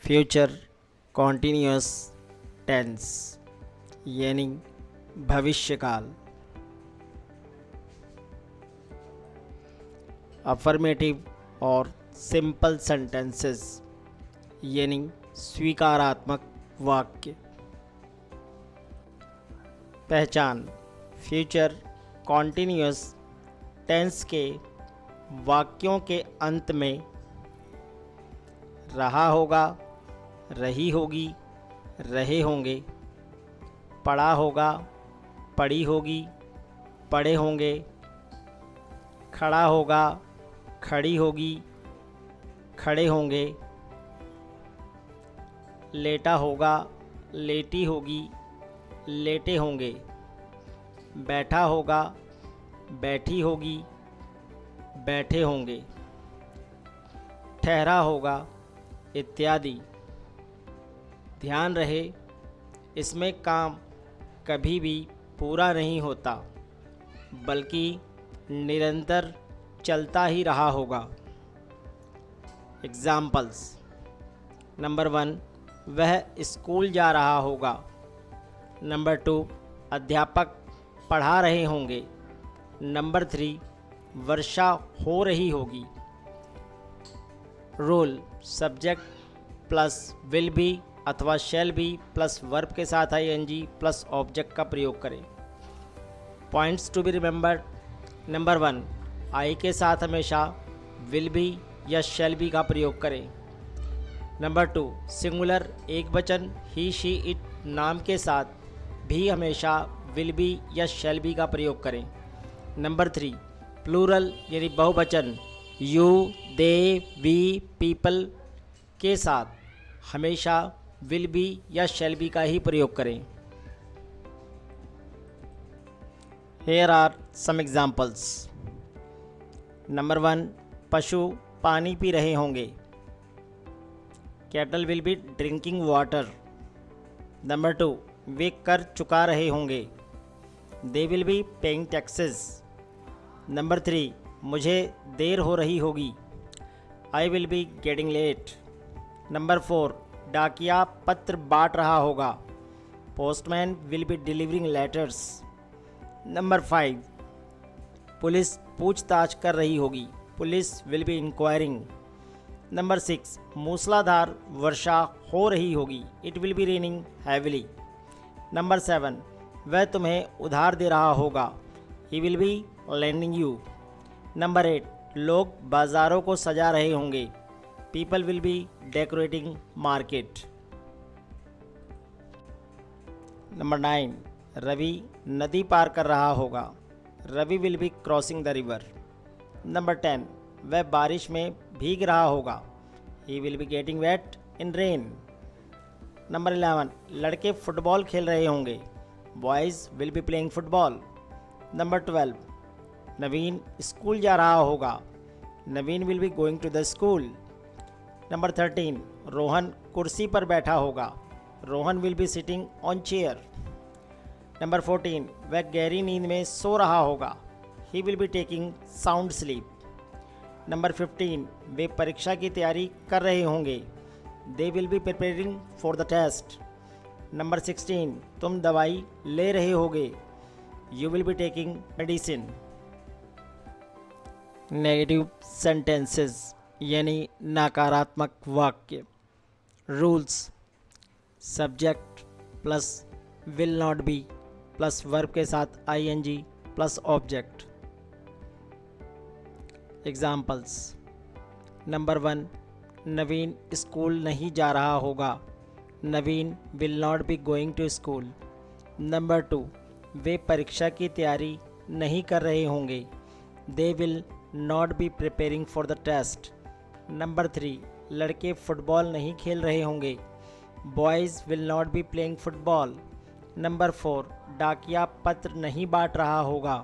Future continuous tense यानी भविष्यकाल। Affirmative और simple sentences यानी स्वीकारात्मक वाक्य। पहचान। फ्यूचर कॉन्टिन्यूअस टेंस के वाक्यों के अंत में रहा होगा, रही होगी, रहे होंगे, पढ़ा होगा, पढ़ी होगी, पढ़े होंगे, खड़ा होगा, खड़ी होगी, खड़े होंगे, लेटा होगा, लेटी होगी, लेटे होंगे, बैठा होगा, बैठी होगी, बैठे होंगे, ठहरा होगा इत्यादि। ध्यान रहे, इसमें काम कभी भी पूरा नहीं होता बल्कि निरंतर चलता ही रहा होगा। एग्जाम्पल्स। नंबर 1, वह स्कूल जा रहा होगा। नंबर 2, अध्यापक पढ़ा रहे होंगे। नंबर 3, वर्षा हो रही होगी। Rule. Subject plus will be अथवा शैल बी प्लस वर्ब के साथ आईएनजी प्लस ऑब्जेक्ट का प्रयोग करें। Points to be remembered. Number 1, I के साथ हमेशा विल बी या शैल बी का प्रयोग करें। नंबर 2, सिंगुलर एक वचन ही शी इट नाम के साथ भी हमेशा विल बी या शैल बी का प्रयोग करें। नंबर 3, प्लूरल यानी बहुवचन यू, दे, वी, पीपल के साथ हमेशा विल बी या शैल बी का ही प्रयोग करें। Here are some examples. Number 1, पशु पानी पी रहे होंगे। Cattle will be drinking water. Number 2, वे कर चुका रहे होंगे। They will be paying taxes. Number 3, मुझे देर हो रही होगी। I will be getting late. Number 4, डाकिया पत्र बांट रहा होगा। Postman will be delivering letters. Number 5, police पूछताछ कर रही होगी। Police will be inquiring. Number 6, मूसलाधार वर्षा हो रही होगी। It will be raining heavily. Number 7, वह तुम्हें उधार दे रहा होगा। He will be lending you. Number 8, लोग बाज़ारों को सजा रहे होंगे। People will be decorating market. Number 9, Ravi नदी पार कर रहा होगा। Ravi will be crossing the river. Number 10, वह बारिश में भीग रहा होगा। He will be getting wet in rain. Number 11, लड़के फुटबॉल खेल रहे होंगे। Boys will be playing football. Number 12, Naveen school जा रहा होगा। Naveen will be going to the school. Number 13, Rohan कुर्सी पर बैठा होगा। Rohan will be sitting on chair. Number 14, वह गहरी नींद में सो रहा होगा। He will be taking sound sleep. Number 15, वे परीक्षा की तैयारी कर रहे होंगे। They will be preparing for the test. Number 16, तुम दवाई ले रहे होगे। You will be taking medicine. Negative sentences यानी नकारात्मक वाक्य। Rules. Subject plus will not be plus verb के साथ ING plus object. Examples. Number 1, Naveen school नहीं जा रहा होगा। Naveen will not be going to school. Number 2, वे परीक्षा की तैयारी नहीं कर रहे होंगे। They will not be preparing for the test. Number 3, लड़के फुटबॉल नहीं खेल रहे होंगे। Boys will not be playing football. Number 4, डाकिया पत्र नहीं बांट रहा होगा।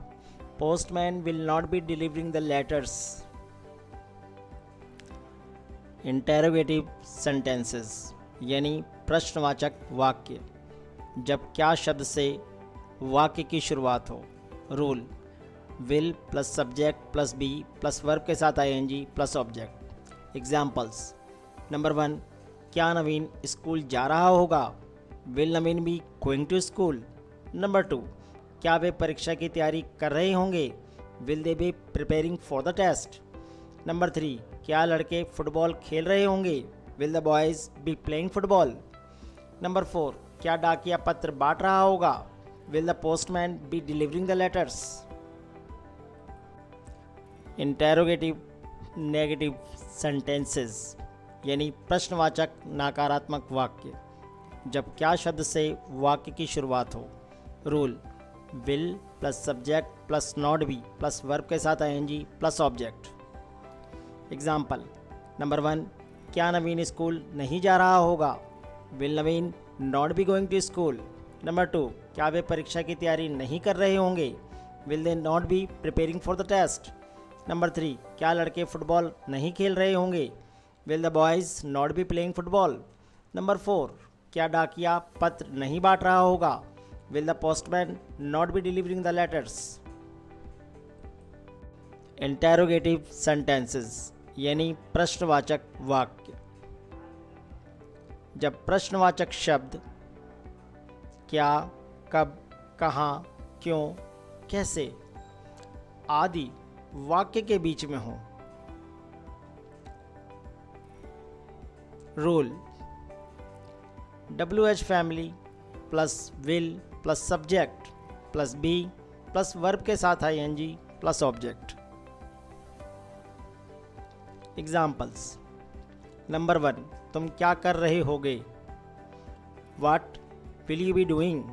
Postman will not be delivering the letters. Interrogative sentences यानी प्रश्नवाचक वाक्य। जब क्या शब्द से वाक्य की शुरुआत हो। Rule. Will plus subject plus be plus verb के साथ ING plus object. Examples. Number 1, क्या नवीन स्कूल जा रहा होगा? Will Naveen be going to school? Number 2, क्या वे परीक्षा की तैयारी कर रहे होंगे? Will they be preparing for the test? Number 3, क्या लड़के फुटबॉल खेल रहे होंगे? Will the boys be playing football? Number 4, क्या डाकिया पत्र बांट रहा होगा? Will the postman B delivering the letters? Interrogative negative sentences यानी प्रश्नवाचक नकारात्मक वाक्य। जब क्या शब्द से वाक्य की शुरुआत हो। Rule, will plus subject plus not be plus verb के साथ ING plus object. Example, number 1, क्या नवीन स्कूल नहीं जा रहा होगा? Will Naveen not be going to school? Number 2, क्या वे परीक्षा की तैयारी नहीं कर रहे होंगे? Will they not be preparing for the test? Number 3, क्या लड़के फुटबॉल नहीं खेल रहे होंगे? Will the boys not be playing football? Number 4, क्या डाकिया पत्र नहीं बांट रहा होगा? Will the postman not be delivering the letters? Interrogative sentences यानी प्रश्नवाचक वाक्य। जब प्रश्नवाचक शब्द क्या, कब, कहाँ, क्यों, कैसे आदि वाक्य के बीच में हो। Rule, WH family plus will plus subject plus be plus verb के साथ ING plus object. Examples, number 1, तुम क्या कर रहे होगे? What will you be doing?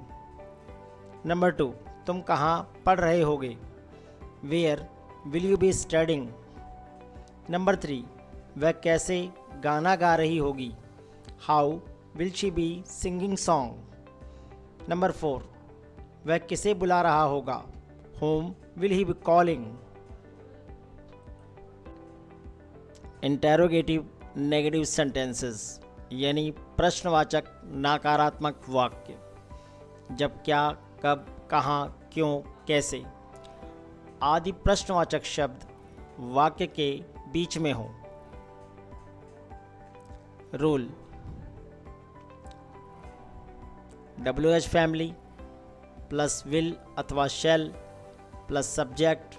Number 2, तुम कहाँ पढ़ रहे होगे? Where will you be studying? Number 3, वह कैसे गाना गा रही होगी? How will she be singing song? Number 4, वह किसे बुला रहा होगा? Whom will he be calling? Interrogative negative sentences यानी प्रश्नवाचक नकारात्मक वाक्य। जब क्या, कब, कहाँ, क्यों, कैसे आदि प्रश्नवाचक शब्द वाक्य के बीच में हो। Rule, WH family plus will अथवा shall plus subject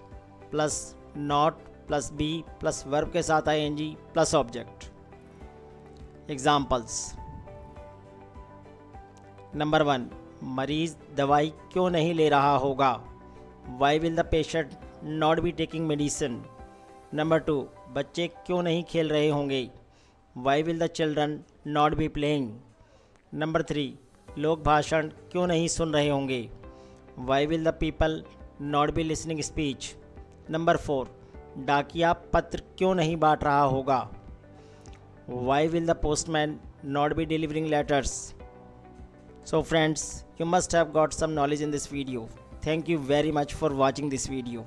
plus not plus be plus verb के साथ ING plus object. Examples, number 1, मरीज दवाई क्यों नहीं ले रहा होगा? Why will the patient not be taking medicine? Number 2, बच्चे क्यों नहीं खेल रहे होंगे? Why will the children not be playing? Number 3, लोग भाषण क्यों नहीं सुन रहे होंगे? Why will the people not be listening speech? Number 4, डाकिया पत्र क्यों नहीं बांट रहा होगा? Why will the postman not be delivering letters? So friends, you must have got some knowledge in this video. Thank you very much for watching this video.